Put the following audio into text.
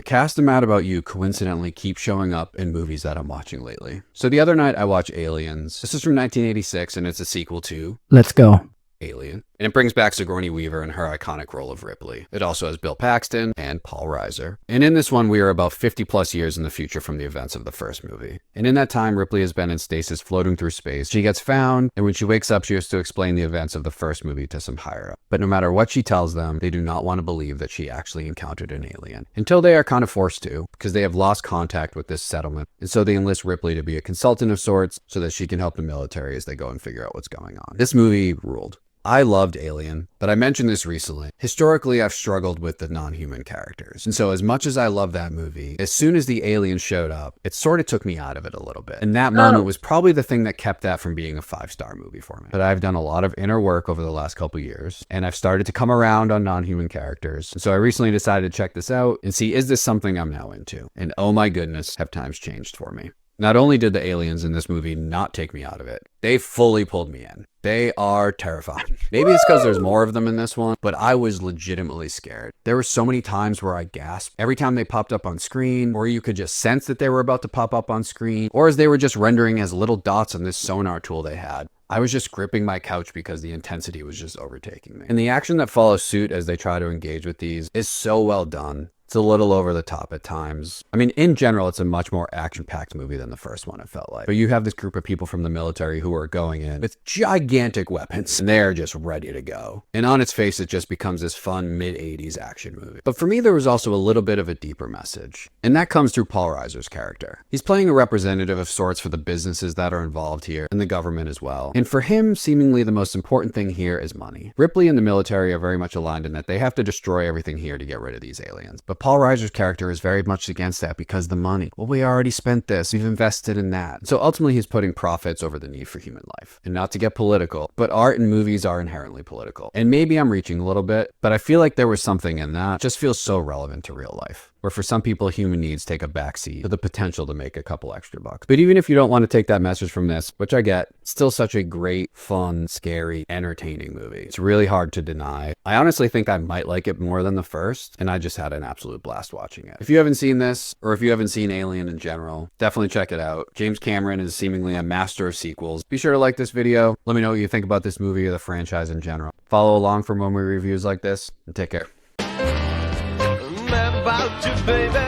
The cast of Mad About You coincidentally keeps showing up in movies that I'm watching lately. So the other night I watched Aliens. This is from 1986 and it's a sequel to Let's go. Alien. And it brings back Sigourney Weaver in her iconic role of Ripley. It also has Bill Paxton and Paul Reiser. And in this one, we are about 50 plus years in the future from the events of the first movie. And in that time, Ripley has been in stasis floating through space. She gets found, and when she wakes up, she has to explain the events of the first movie to some higher up. But no matter what she tells them, they do not want to believe that she actually encountered an alien. Until they are kind of forced to, because they have lost contact with this settlement. And so they enlist Ripley to be a consultant of sorts so that she can help the military as they go and figure out what's going on. This movie ruled. I loved Alien, but I mentioned this recently. Historically, I've struggled with the non-human characters. And so as much as I love that movie, as soon as the alien showed up, it sort of took me out of it a little bit. And that moment was probably the thing that kept that from being a 5-star movie for me. But I've done a lot of inner work over the last couple years, and I've started to come around on non-human characters. And so I recently decided to check this out and see, is this something I'm now into? And oh my goodness, have times changed for me. Not only did the aliens in this movie not take me out of it, they fully pulled me in. They are terrifying. Maybe it's because there's more of them in this one, but I was legitimately scared. There were so many times where I gasped every time they popped up on screen, or you could just sense that they were about to pop up on screen, or as they were just rendering as little dots on this sonar tool they had. I was just gripping my couch because the intensity was just overtaking me. And the action that follows suit as they try to engage with these is so well done. It's a little over the top at times. I mean, in general, it's a much more action-packed movie than the first one, it felt like. But you have this group of people from the military who are going in with gigantic weapons, and they're just ready to go. And on its face, it just becomes this fun mid-80s action movie. But for me, there was also a little bit of a deeper message. And that comes through Paul Reiser's character. He's playing a representative of sorts for the businesses that are involved here, and the government as well. And for him, seemingly the most important thing here is money. Ripley and the military are very much aligned in that they have to destroy everything here to get rid of these aliens. But Paul Reiser's character is very much against that because the money. Well, we already spent this. We've invested in that. So ultimately, he's putting profits over the need for human life. And not to get political, but art and movies are inherently political. And maybe I'm reaching a little bit, but I feel like there was something in that. It just feels so relevant to real life. Where for some people, human needs take a backseat to the potential to make a couple extra bucks. But even if you don't want to take that message from this, which I get, it's still such a great, fun, scary, entertaining movie. It's really hard to deny. I honestly think I might like it more than the first, and I just had an absolute blast watching it. If you haven't seen this, or if you haven't seen Alien in general, definitely check it out. James Cameron is seemingly a master of sequels. Be sure to like this video. Let me know what you think about this movie or the franchise in general. Follow along for more movie reviews like this, and take care. About you, baby.